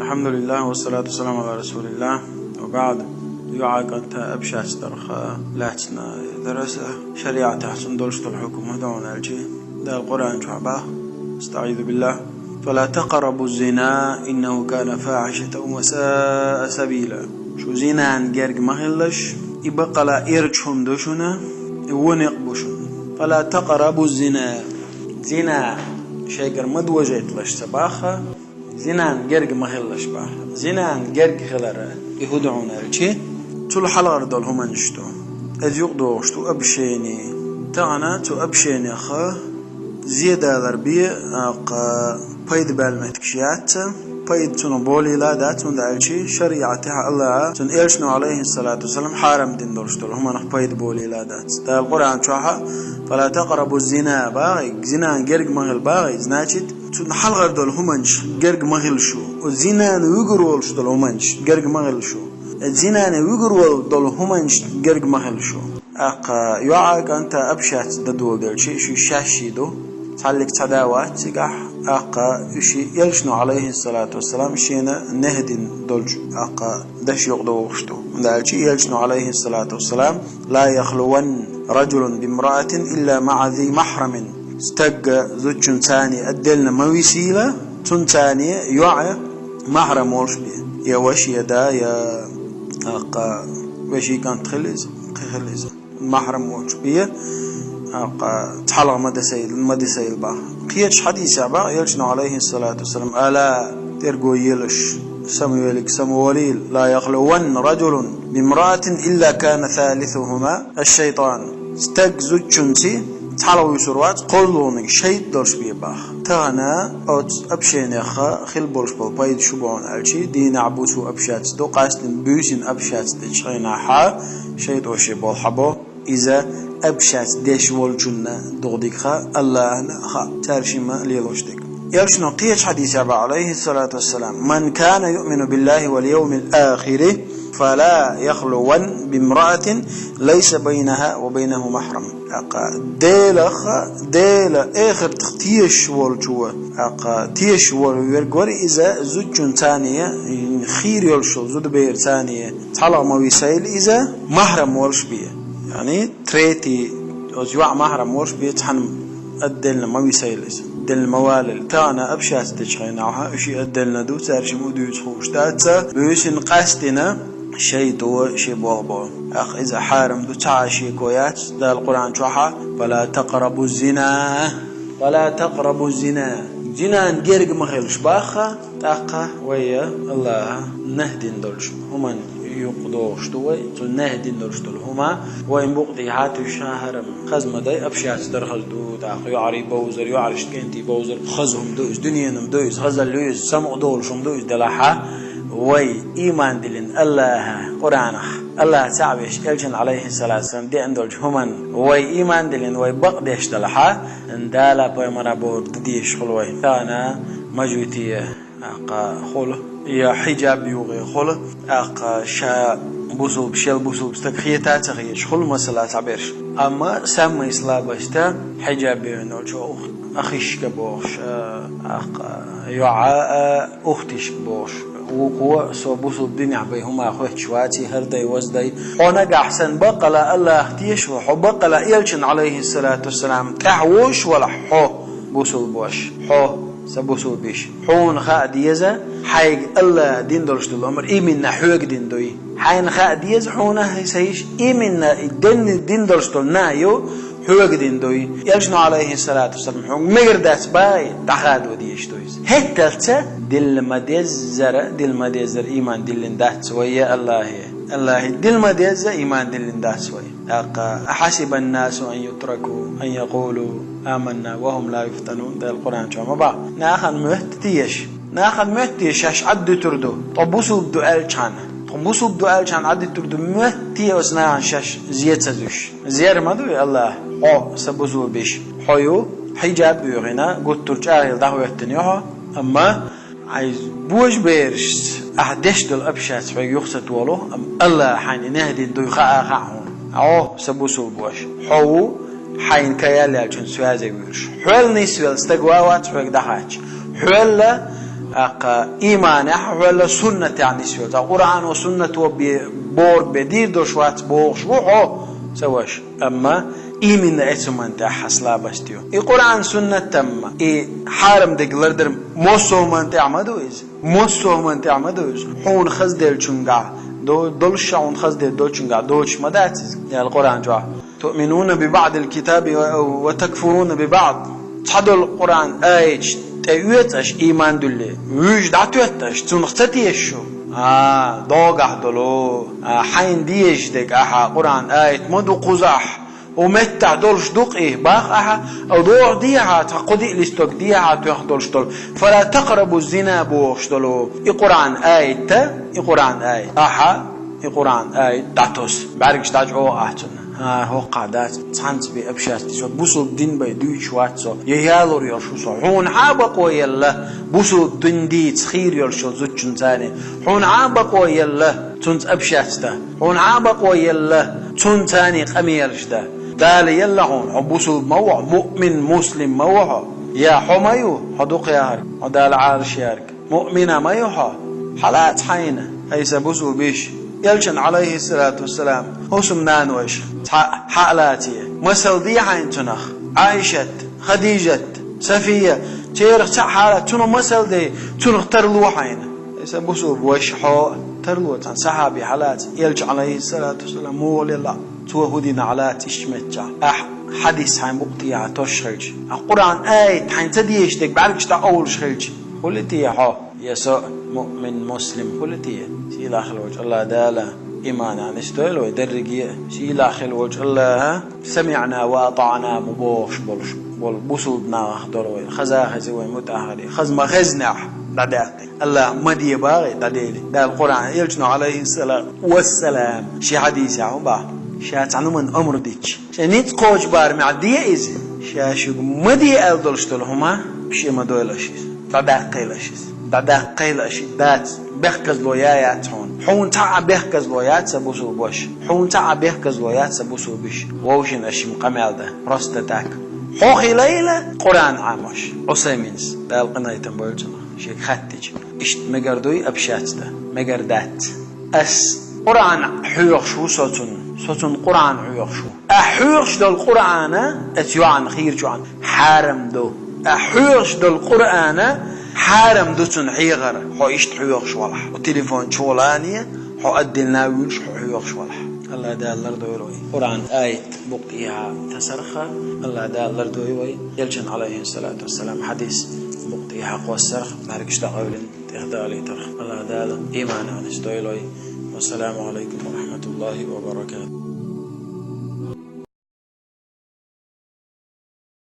الحمد لله والصلاة والسلام على رسول الله وبعد. يعاق أنت أبشات درخة لاتنا درسة شريعة تحسن دولشة الحكم هدونا الجي ده القرآن شعبه. استعيذ بالله. فلا تقربوا الزنا إنه كان فاحشة وساء سبيلا. شو زنا نجرج مهلش يبقى لا إرجهم دوشنا ونقبشون. فلا تقربوا الزنا. زنا شيء مدوجت لش سباخة. زنا نجرج مهلش باه. زنا نجرج خلرة يهودعون الشيء. تلو حلقة دول هم نشتو. أذيق دوشتو أبشيني. تانا تو أبشيني خا. زيادة ضربية بيد بالمتكشيات. بيد تنبولي لا ده تندعلشي شريعتها الله تنقلشنا عليه الصلاة والسلام حرام دين دولشتو هم نح بيد بولي لا ده. ده القرآن شوها فلا تقربوا الزنا باغي زنا جرج مهل باغي زناجت تنحلغ دول همنش جرج مهل شو والزنا نوجرول شو دول همنش جرج مهل شو الزنا نوجرول دول همنش جرج مهل شو يعاق أنت أبشات دول دول شيء شاشي دو تعلق تداوات سجح إشي يلشنو عليه الصلاة والسلام شينا نهدين دولج دش يقدو وشتو دالشي يلشنو عليه الصلاة والسلام لا يخلون رجل بامرأة إلا مع ذي محرم استق زوجن ثاني أدلنا مويسيلة تن ثاني يوعى محرم ولش بيه يا وش يدا يا وشي كانت خليز محرم ولش بيه تحلق مدى سيل با قيتش حديث با يلشنو عليه الصلاة والسلام ألا ترقو يلش سمواليل لا يخلون رجل بامرأة إلا كان ثالثهما الشيطان استقزو جنسي تحلو يسروات قلونك شيط دولش بيه باخ تانا اوت ابشين اخا خل بولش بايد شبعون الشي دين عبوتو ابشات دو قاستن بيوسين ابشات تشغينا حا شيط وشي بول حبو إذا أبشات ديش والجنة دغديك خا الله خا ترشيما ليلوشتك يرشنو قيش حديث عليه الصلاة والسلام من كان يؤمن بالله واليوم الآخر فلا يخلون بامرأة ليس بينها وبينه محرم ديل آخر تيش والجوا تيش والورجور إذا زوجن ثانية خير يلشو زود بير ثانية طلع ما ويسائل إذا محرم والش بيه يعني تريتي أزواج محرم ورش بيتحن أدلنا ما بيسيلس دل الموالد تانا أبشات تشخيناها إشي أدلنا دو تارش مودو يتخوش تاتا بيوسن قاستنا شيء دو شيء بوابو أخ إذا حارم دو تعاشي كويات دا القرآن شوحا فلا تقربوا الزنا زنا نجرق مخيلش باخا تاقا ويا الله نهدين دولش همان يقضوش توي تنهدين دولشتول هما وين بقضي هاتو شهر خزمة داي أبشات درخز دو تاخ يعري بوزر يعرش كنتي بوزر خزهم دوز دنيانم دوز خزل لوز سمع دولشم دوز دلحة وي إيمان دلين الله قرآنه الله تعبش إلجن عليه الصلاة والسلام دي عندولش همان وي إيمان دلين وي بقديش دلحة اندالا بوي مرابور دديش خلوي ثانا مجوتي خلو يا حجاب يوغي خل شا بوسو بشيل بوسو بستخيتا تخيش خل مسألة تعبيرش أما سامي إسلام بستا حجاب ينوجو أخيش كبوش يعاء أختش كبوش وقوة سو بوسو الدنيا بيهما أخوه شواتي هردي وزدي ونقع أحسن بقلا الله اختيش وحبقلا إلشن عليه الصلاة والسلام كحوش ولا حو بوسو البوش حو سبوسو بيش حون خا ديزا حيج الله دين دولش الأمر إيمنا حوج دين دوي حين خا ديز حونه سيش إيمنا دين دولش نايو حوج دين دوي يلشنو عليه الصلاة والسلام حوج مقردات باي تخاد وديش دويز هتلتا دل مديزر إيمان دل دات ويا الله دل مديزر إيمان دل دات ويا أحسب الناس أن يتركوا أن يقولوا آمنا وهم لا يفتنون ده القرآن شو ما بعد ناخذ مهتيش عش عد تردو طبوسو بدوال كان عد تردو مهتي أسنا عن شاش زير ما دوي الله سبوسو بيش حيو حجاب بيغنا قلت ترجع ده وقتنيها أما عايز بوج بيرش أحدش دل أبشات في يخسط والله الله حين نهدي دوي خاهم سبوسو بوش حو حين كيالي الجن سوازي ويرش حول نيسوال استقواوات فوق دحاج حول أق إيمان ولا سنة يعني سوت القرآن وسنة وبور بدير دوشوات بوش بوحو سواش أما إيمان أتمنى تحصل بستيو القرآن سنة تم حارم دقلر در موسو من تعمدوز موسو من تعمدوز حون خزدل چونگا دولش حون خزدل دول چونگا دولش مداتز يا القرآن جوا تؤمنون ببعض الكتاب وتكفرون ببعض تحدوا القرآن آيش تأويتش إيمان دلله ويش دعتوتش تنختتيشو دوغح دلو حين ديش دك قرآن آيت مدو قزح ومتع دولش دوق باق او دوع ديها تقضي لستوك ديها تخدولش دول فلا تقربوا الزنا بوخش دلو القرآن آيت القرآن آيت القرآن آيت دعتوس باركش داجعو هو قادات تانت بي ابشات شو بوسو الدين بي دوي شواتسو يهالور يرشوسو حون عابقو يلا بوسو الدين دي تخير يرشو زوجن تاني حون عابقو يلا تنت ابشات دا حون عابقو يلا تنت تاني قميرش دا دال يلا حون بوسو موع مؤمن مسلم موع يا حميو حدوق يارك ودال عارش يارك مؤمنة ميوحا حالات حينة هيس بوسو بيش يلشن عليه الصلاة والسلام هوسم نانوش حالاتي مسل دي عين تنخ عائشة خديجة صفية تيرخ حالات تنو مسل دي تنخ ترلو حين يسبسوا بوشحو ترلو تن صحابي حالات يلج عليه الصلاة والسلام مو لله توهدين علات اشمتجا حديث عن بقطيعة تشخرج القرآن آية حين تديش ديك بعدك أول شخرج قلتي يا حو يسوع مؤمن مسلم قلتي سيلا خلوج الله داله إيمان عن استويل ويدرجي سيلا خلوج الله سمعنا وأطعنا مبوش بولش بوصلنا خضروي خزاخزي ومتأهلي خزما خزنع داداتي الله مدي باغي داديلي دا القرآن يلجنا عليه الصلاة والسلام شي حديث يا با شات عنو من أمر ديك شنيت قوج بار معدية إزي شاشو مدي ألدلشتلهما بشي مدويلشيس دادقيلشيس دات بيحكز لويات هون حون تاع بيحكز لويات سبوسو بوش حون تاع بيحكز لويات سبوسو بش ووشن أشي مقامل ده رستتاك حوخي ليلة قرآن عامش عسيمينز دا القناة تنبولتنا شيك خاتج اشت مقردوي أبشات ده مقردات أس قرآن حيوخ شو صوتن قرآن حيوخ شو أحيوخش دو القرآن اتيوعن خير جوعن حارم دو أحيوخش دو القرآن حارم دوتن حيغر حو اشت حيوخش والح وتليفون شولانية حو أدلنا ويلش حو حيوخش والح الله دا اللردو يلوي قرآن آية بقتيها تسرخة الله دا اللردو يلوي يلجن عليه الصلاة والسلام حديث بقتيها قوى السرخ ناركش دا قولن تخدالي ترخ الله دا إيمان عنش دو يلوي والسلام عليكم ورحمة الله وبركاته.